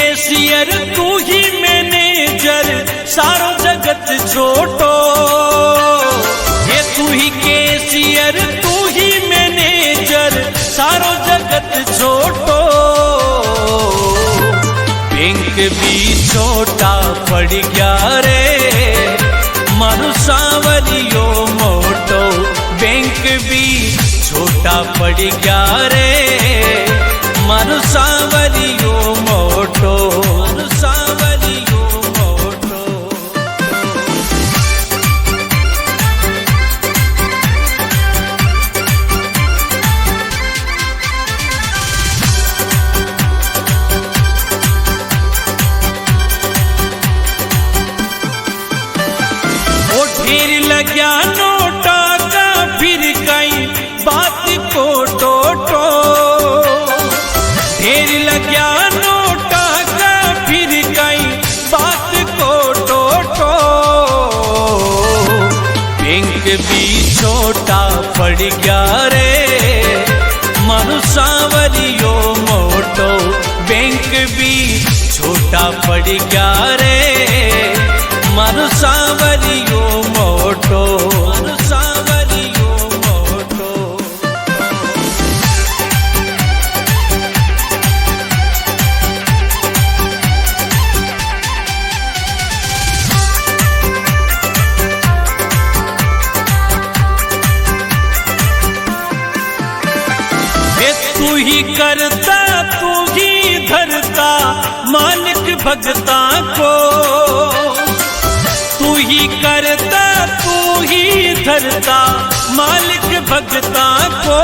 Cashier तू ही manager सारो जगत छोटो। ये तू ही केशियर तू ही मैनेजर सारो जगत छोटो। बैंक भी छोटा पड़ गया रे मारू सांवरियो मोटो। बैंक भी छोटा पड़ गया रे मारू सांवरियो मोटो। मारू सांवरियो मोटो। ओ ढेर लग्या नोटा का फिर कई बात को टोटो। ढेर लग्या नोटा का फिर कई बात को टोटो। बैंक भी छोटा पड़ गया रे मारू सांवरियो मोटो। बैंक भी छोटा पड़ गया रे मारू सांवरियो मोटो। मारू सांवरियो मोटो। तू ही करता तू ही धरता मालिक भगता को। तू ही करता तू ही धरता मालिक भगता को।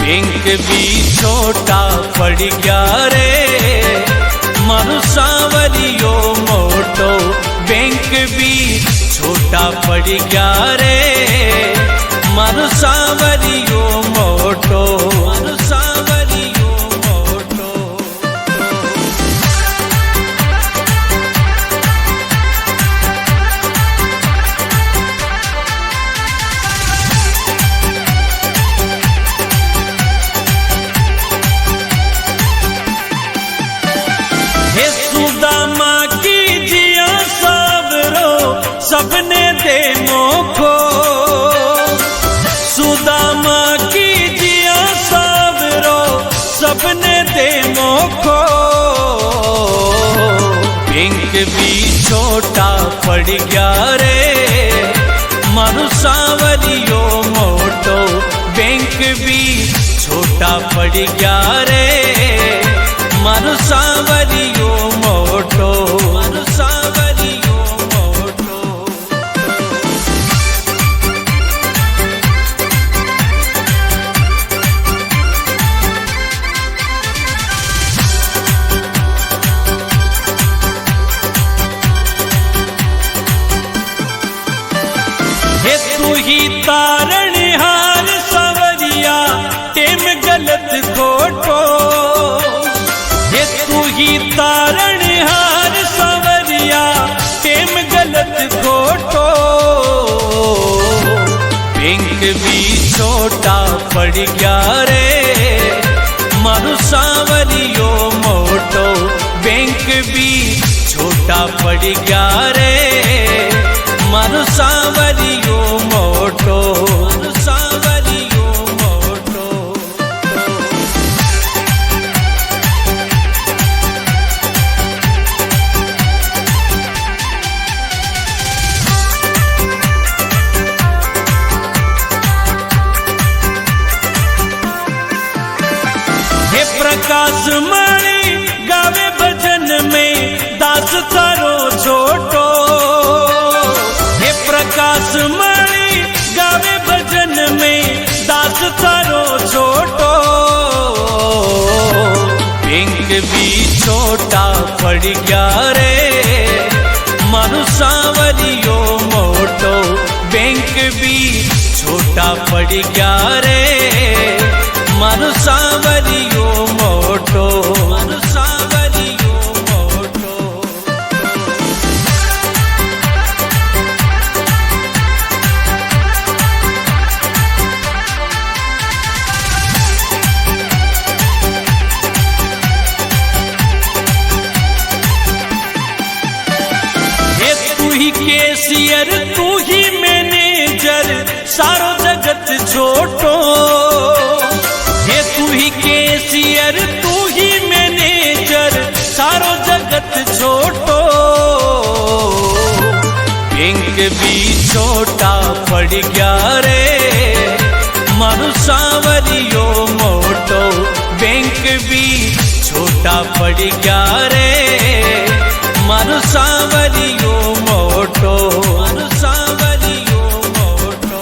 बैंक भी छोटा पड़ गया रे मारू सांवरियो मोटो। बैंक भी छोटा पड़ गया रे मारू सांवरियो मोटो। मारू सांवरियो मोटो। हे सुदामा की जिया सबरो सबने दे मोखो। सुदामा की जिया सबरो सबने दे मोखो। बैंक भी छोटा पड़ गया रे मारू सांवरियो मोटो। बैंक भी छोटा पड़ गया रे मारू सांवरियो मोटो। मारू सांवरियो मोटो। हे तू ही तारणहार सांवरिया टेम गलत खोटो। हे तू ही तारणहार सांवरिया टेम गलत खोटो। बैंक भी छोटा पड़ गया रे मारू सांवरियो मोटो। बैंक भी छोटा पड़ गया रे मारू सांवरियो मोटो। मारू सांवरियो मोटो। हे प्रकाश मणि गावे भजन में दास थारो छोटो। हे प्रकाश मणि गावे भजन में दास थारो छोटो। बैंक भी छोटा पड़ गया रे मारू सांवरियो मोटो। बैंक भी छोटा पड़ गया रे मारू सांवरियो मोटो। मारू सांवरियो मोटो। केसियर तू ही मैनेजर सारो जगत छोटो। हे तू ही केसियर तू ही मैनेजर सारो जगत छोटो। बैंक भी छोटा पड़ गया रे मारू सांवरियो मोटो। बैंक भी छोटा पड़ गया रे मारू सांवरियो मोटो। मारू सांवरियो मोटो।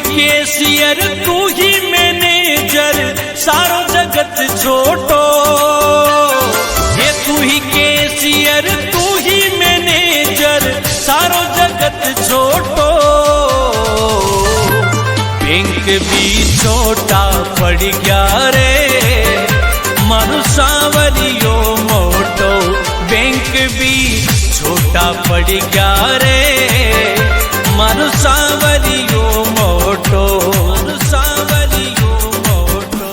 केसियर तू ही मैनेजर सारो जगत छोटो। ये तू ही केसियर तू ही मैनेजर सारो जगत छोटो। बैंक भी छोटा पड़ गया रे मारू सांवरियो मोटो। बैंक भी छोटा पड़ गया रे मारू सांवरियो मोटो। मारू सांवरियो मोटो।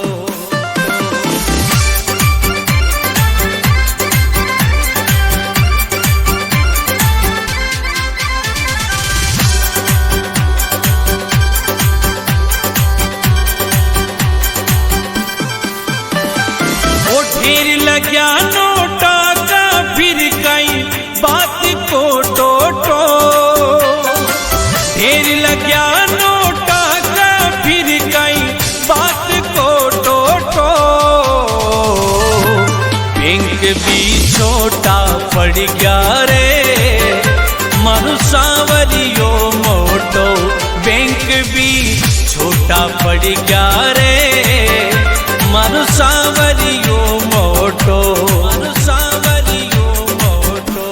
ओ ढेर लग्या नोटा का फिर कई बात को टोटो। ढेर लग्या नोटा का फिर कई बात को टोटो। बैंक भी छोटा पड़ गया रे मारू सांवरियो मोटो। बैंक भी छोटा पड़ गया रे मारू सांवरियो मोटो। मारू सांवरियो मोटो।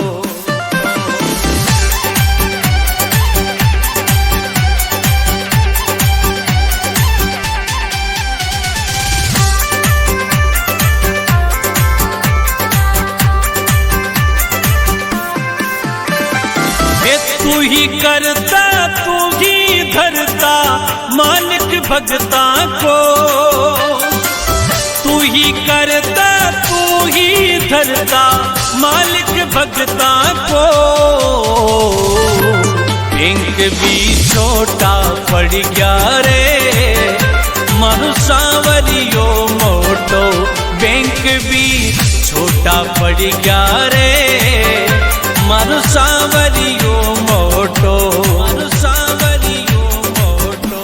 तू ही करता तू ही धरता मालिक भगता को। तू ही करता तू ही धरता मालिक भगता को। बैंक भी छोटा पड़ गया रे मारू सांवरियो मोटो। बैंक भी छोटा पड़ गया रे मारू सांवरियो मोटो। मारू सांवरियो मोटो।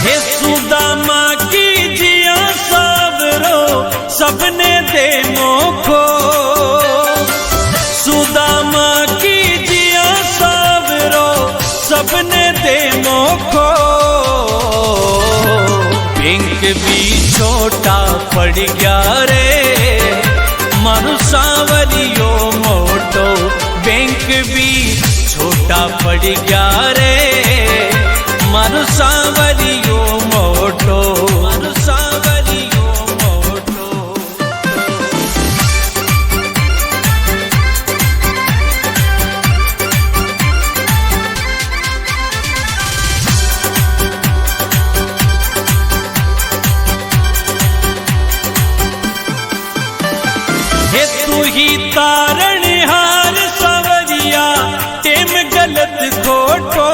हे सुदामा की जिया सबरो सबने दे मोखो। सुदामा की जिया सबरो सबने दे मोखो। बैंक भी छोटा पड़ गया रे मारू सांवरियो मोटो। बैंक भी छोटा पड़ गया रे मारू सांवरियो मोटो। मारू सांवरियो मोटो। हे तू ही तारणहार सांवरिया टेम गलत खोटो।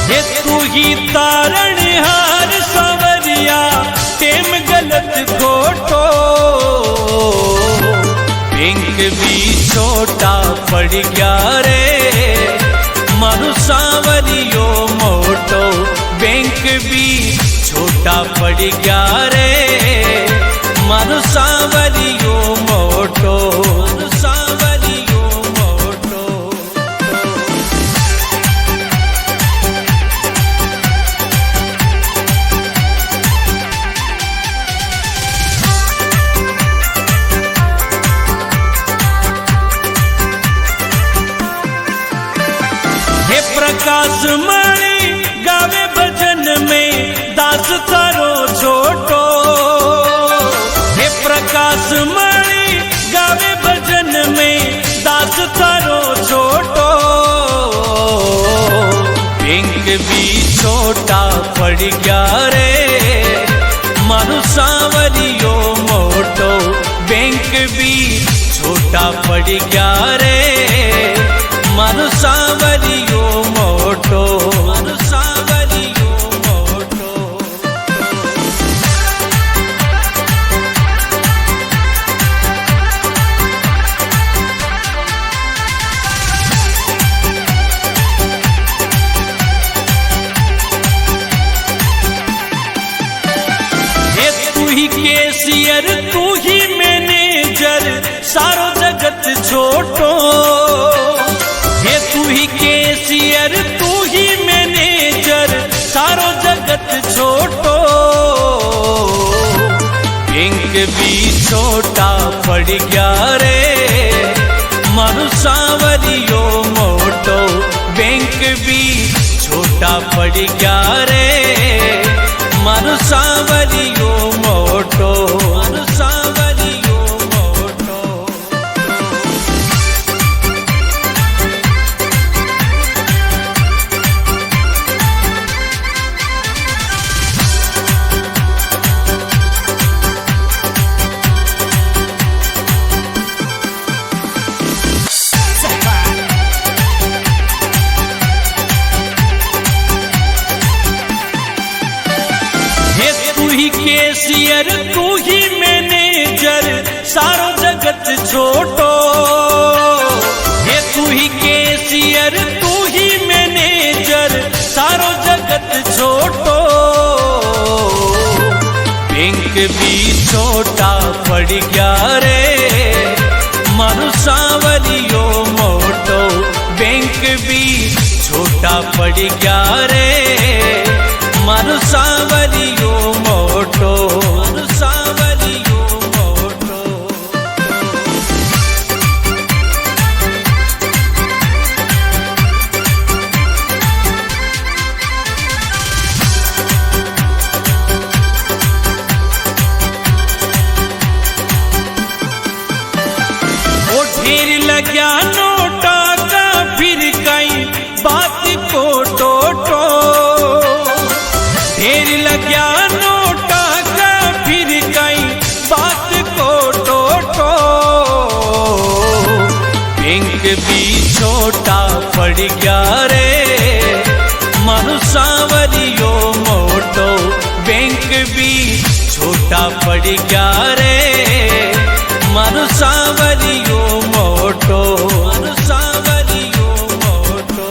हे तू ही तारणहार सांवरिया टेम गलत खोटो। बैंक भी छोटा पड़ गया रे मारू सांवरियो मोटो। बैंक भी छोटा पड़ गया रे मारू सांवरियो मोटो। मारू सांवरियो मोटो। छोटा पड़ गया रे मारू सांवरियो मोटो बैंक भी छोटा पड़ गया रे मारू सांवरियो मोटो मारू सांवरियो मोटो। तू ही कैशियर तू ही मैनेजर सारो जगत छोटो ये तू ही कैशियर तू ही मैनेजर सारो जगत छोटो बैंक भी छोटा पड़ गया रे मारू सांवरियो मोटो बैंक भी छोटा पड़ गया रे मारू सांवरियो मोटो मारू सांवरियो मोटो। तू ही कैशियर तू ही मैनेजर सारो जगत छोटो ये तू ही कैशियर तू ही मैनेजर सारो जगत छोटो बैंक भी छोटा पड़ गया रे मारू सांवरियो मोटो बैंक भी छोटा पड़ गया रे मारू सांवरियो मोटो मारू सांवरियो मोटो। ओ ढेर लग्या नोटा का फिर कई बात को टोटो ढेर लग्या नोटा का फिर कई बात को टोटो बैंक भी छोटा पड़ गया रे मारू सांवरियो मोटो बैंक भी छोटा पड़ गया रे मारू सांवरियो मोटो मारू सांवरियो मोटो।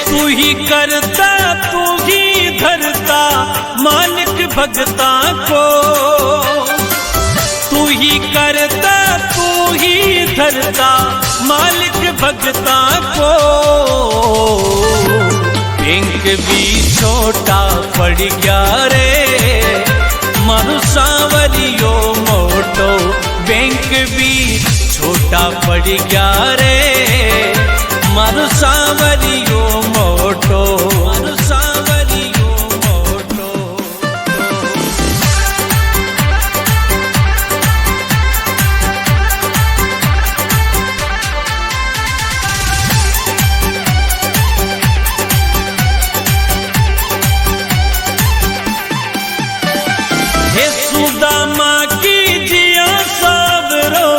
तू ही करता तू ही धरता मालिक भगता को तू ही करता तू ही धरता मालिक भगता को बैंक भी छोटा पड़ गया रे मारू सांवरियो मोटो बैंक भी छोटा पड़ गया रे मारू सांवरियो मोटो मारू सांवरियो मोटो। हे सुदामा की जिया सबरो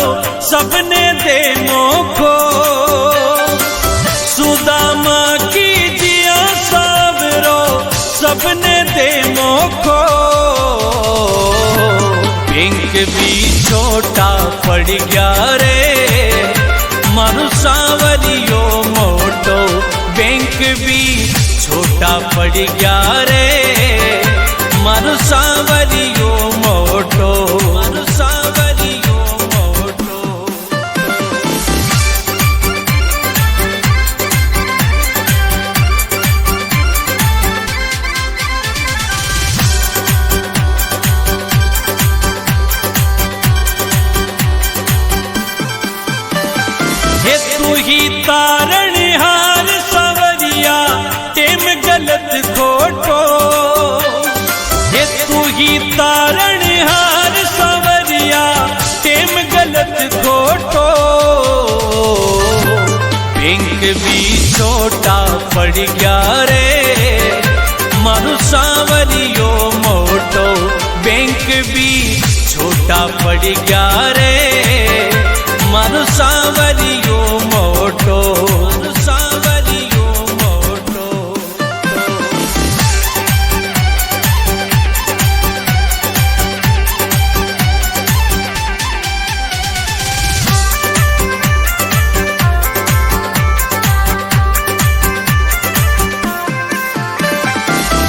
सबने दे मोखो सुदामा की जिया सबरो सबने दे मोखो बैंक भी छोटा पड़ गया रे मारू सांवरियो मोटो बैंक भी छोटा पड़ गया रे मारू सांवरियो मोटो मारू सांवरियो मोटो। हे तू ही तारणहार सवरिया टेम तारण हार सवरिया टेम गलत खोटो बैंक भी छोटा पड़ गया रे मारू सांवरियो मोटो बैंक भी छोटा पड़ गया रे मारू सांवरियो मोटो सांवरियो मोटो।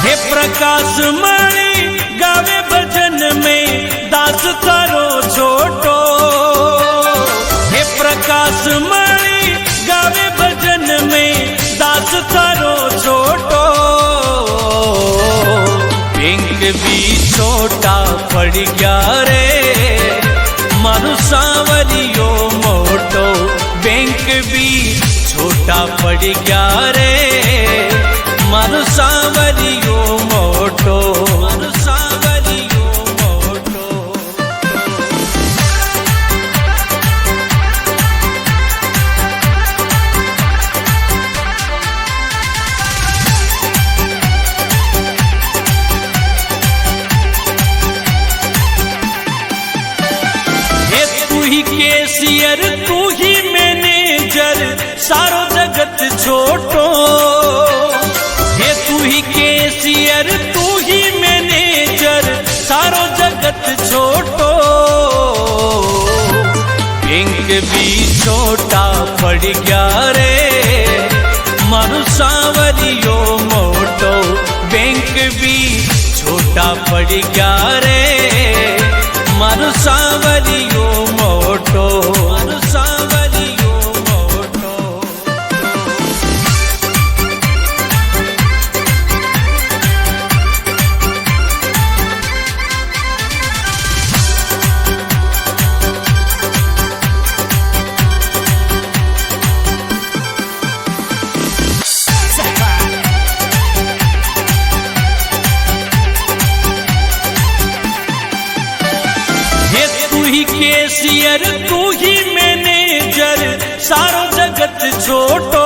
हे प्रकाश मणि गावे भजन में दास थारो छोटो हे प्रकाश मणि गावे भजन में दास थारो छोटो बैंक भी छोटा पड़ गया रे मारू सांवरियो मोटो बैंक भी छोटा पड़ गया रे मारू सांवरियो मोटो मारू सांवरियो मोटो। ये तू ही कैशियर तू ही मैनेजर सारो जगत छोटो ये तू ही कैशियर तू ही मैनेजर सारो जगत छोटो बैंक भी छोटा पड़ गया रे मारू सांवरियो मोटो बैंक भी छोटा पड़ गया रे मारू सांवरियो मोटो मारू सांवरियो मोटो। ये तू ही कैशियर तू ही मैनेजर सारो जगत छोटो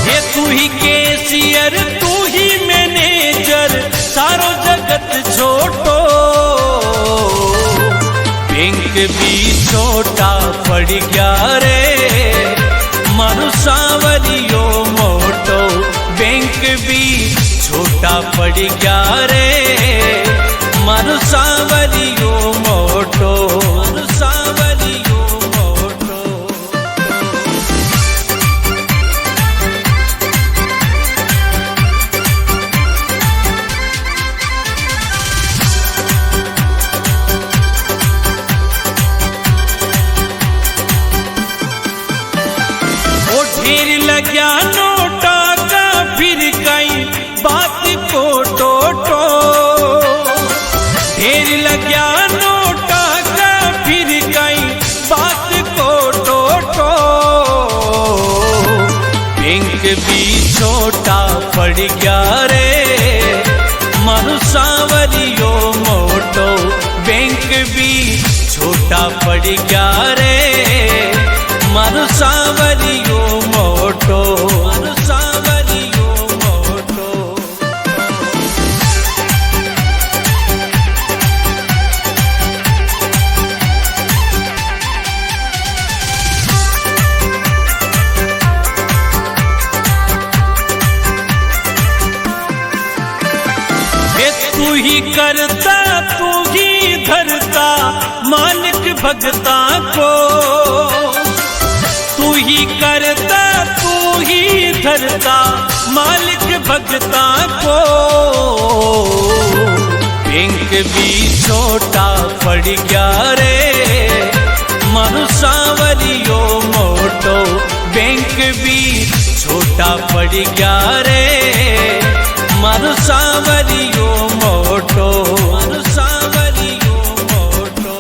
ये तू ही कैशियर तू ही मैनेजर सारो जगत छोटो बैंक भी छोटा पड़ गया रे मारू सांवरियो मोटो बैंक भी छोटा पड़ गया रे मारू सांवरियो मोटो मारू सांवरियो मोटो। ओ ढेर लग्या नोटा का फिर कई बात को टोटो ढेर लग्या नोटा का फिर कई बात को टोटो बैंक भी छोटा पड़ गया रे मारू सांवरियो मोटो बैंक भी छोटा पड़ गया रे मारू सांवरियो मोटो मारू सांवरियो मोटो। तू ही करता तू ही धरता मालिक भगता को तू ही करता तू ही धरता मालिक भगता को बैंक भी छोटा पड़ गया रे मारू सांवरियो मोटो बैंक भी छोटा पड़ गया रे मारू सांवरियो मोटो मारू सांवरियो मोटो।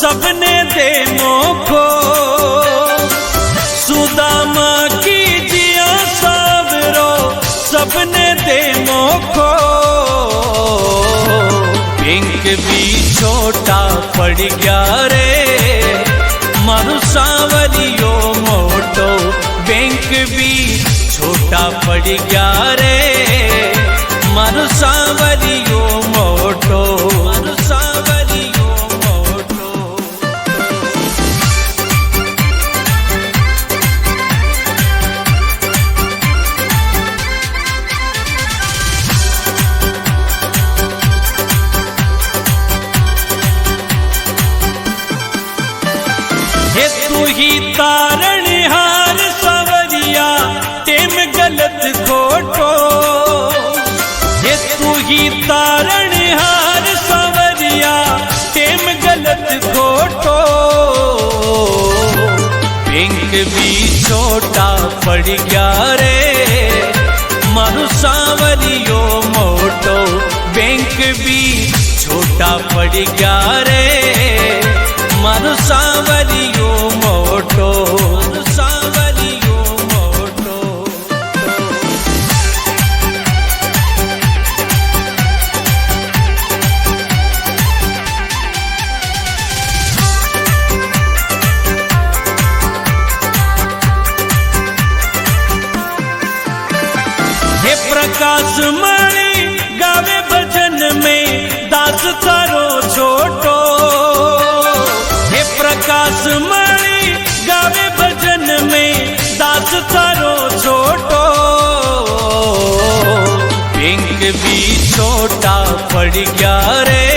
सबने दे मोखो, सुदामा की जिया सावरो सबने दे मोखो। बैंक भी छोटा पड़ गया रे मारू सावरियो मोटो, बैंक भी छोटा पड़ गया रे मारू सावरियो मोटो, मारू सावरियो मोटो। हे तू ही तारणहार सावरिया टेम गलत खोटो, हे तू ही तारणहार सावरिया टेम गलत खोटो। बैंक भी छोटा पड़ गया रे मारू सावरियो मोटो, बैंक भी छोटा पड़ गया रे मारू सावरियो मोटो, मारू सावरियो मोटो। हे प्रकाश मणि गावे भजन में दास थारो छोटो, हे प्रकाश मणि गावे भजन में दास थारो छोटो। बैंक भी छोटा पड़ गया रे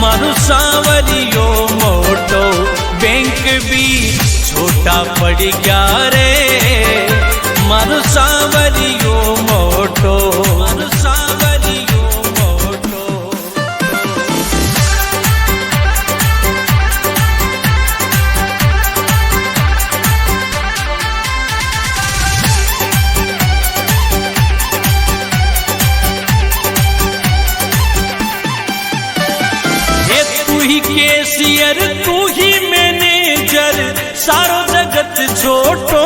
मारू सावरियो मोटो, बैंक भी छोटा पड़ गया रे मारू सावरियो मोटो, मारू सावरियो मोटो। हे तू ही कैशियर तू ही मैनेजर सारो जगत छोटो,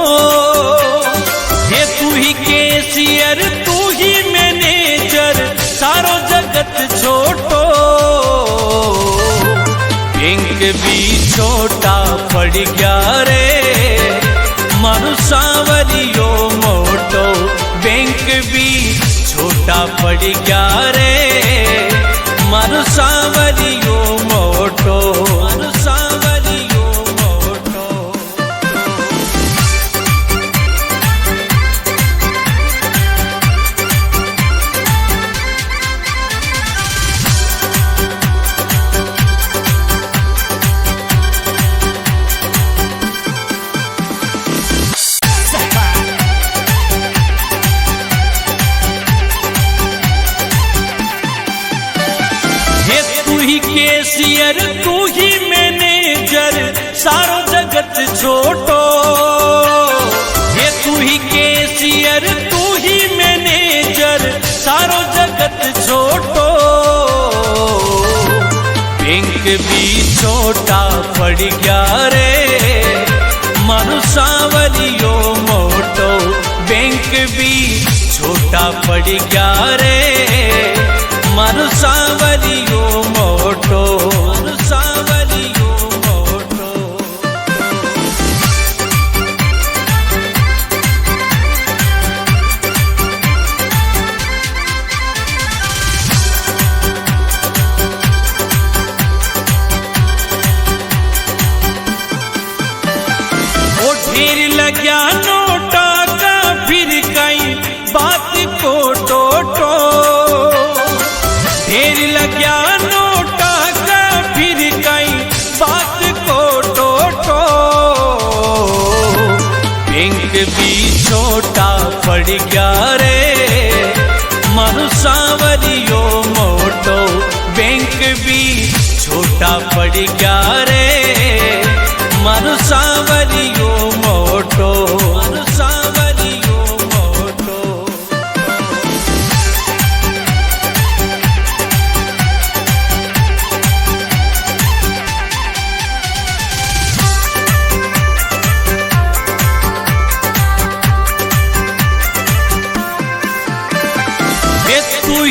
हे तू ही कैशियर तू ही मैनेजर सारो जगत छोटो। बैंक भी छोटा पड़ गया रे मारू सावरियो मोटो, बैंक भी छोटा पड़ गया रे मारू सावरियो मोटो, मारू सावरियो मोटो। हे तू ही कैशियर तू ही मैनेजर सारो जगत छोटो, हे तू ही कैशियर तू ही मैनेजर सारो जगत छोटो। बैंक भी छोटा पड़ गया रे मारू सावरियो मोटो, बैंक भी छोटा पड़ गया रे मारू सावरियो मोटो, मारू सावरियो मोटो। ओ ढेर लग्या नोटा का फिर कई बात को टोटो, ढेर लग्या नोटा का फिर कई बात को टोटो। बैंक भी छोटा पड़ गया रे मारू सावरियो मोटो, बैंक भी छोटा पड़ गया रे मारू सावरियो मोटो, मारू सावरियो मोटो।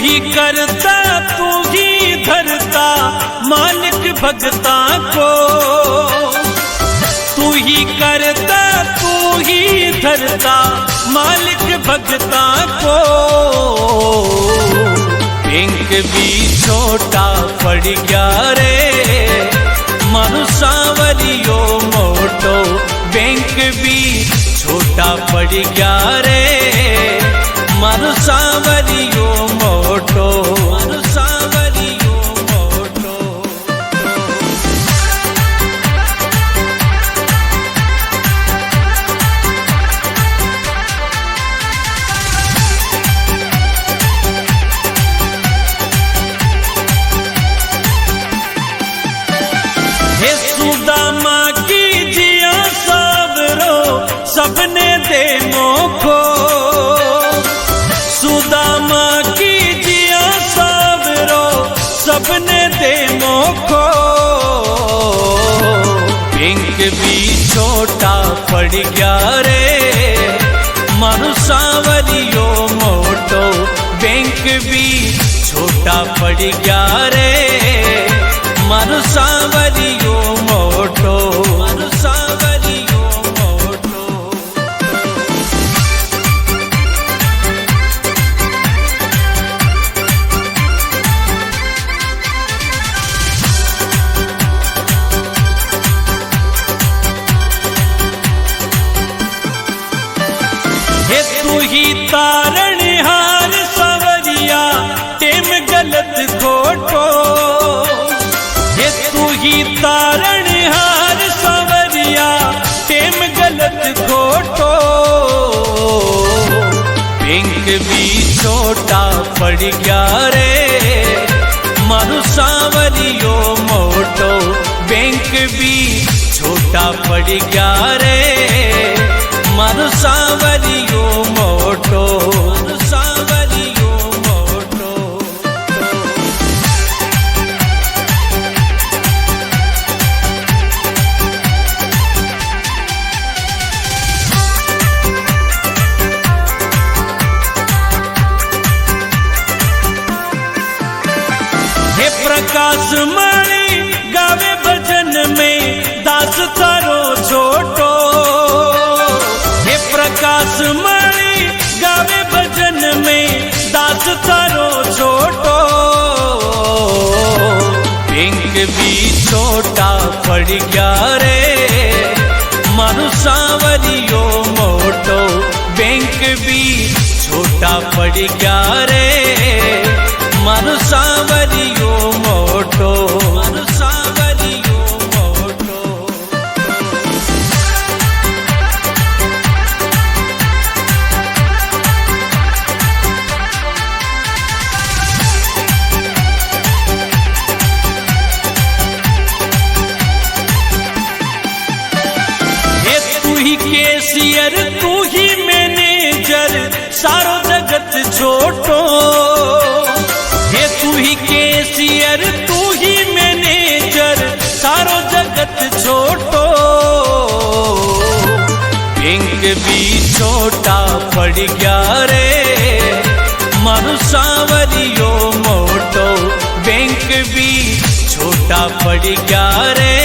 ही करता तू ही धरता मालिक भगता को, तू ही करता तू ही धरता मालिक भगता को। बैंक भी छोटा पड़ गया रे मारू सांवरियो मोटो, बैंक भी छोटा पड़ गया रे मारू सांवरियो मोटो, मारू सांवरियो मोटो। हे सुदामा की जिया सावरो सबने दे मोखो, सुदामा की जिया सावरो सबने दे मोखो। बैंक भी छोटा पड़ गया रे मारू सांवरियो मोटो, बैंक भी छोटा पड़ गया रे मारू सांवरियो मोटो, मारू सांवरियो मोटो। हे तू ही तारणहार सांवरिया टेम गलत खोटो, हे तू ही तारणहार सांवरिया टेम गलत खोटो। बैंक भी छोटा पड़ गया रे मारू सांवरियो मोटो, बैंक भी छोटा पड़ गया रे मारू सांवरियो मोटो, मारू सांवरियो मोटो। हे प्रकाश मणि गावे भजन में दास थारो छोटो, हे प्रकाश मणि गावे भजन में दास थारो छोटो। बैंक भी छोटा पड़ गया रे मारू सांवरियो मोटो, बैंक भी छोटा पड़ गया रे मारू सांवरियो मोटो, मारू सांवरियो मोटो। हे तू ही कैशियर तू ही मैनेजर सारो जगत छोटो, हे तू ही कैशियर तू ही मैनेजर सारो जगत छोटो। बैंक भी छोटा पड़ गया रे मारू सांवरियो मोटो, बैंक भी छोटा पड़ गया रे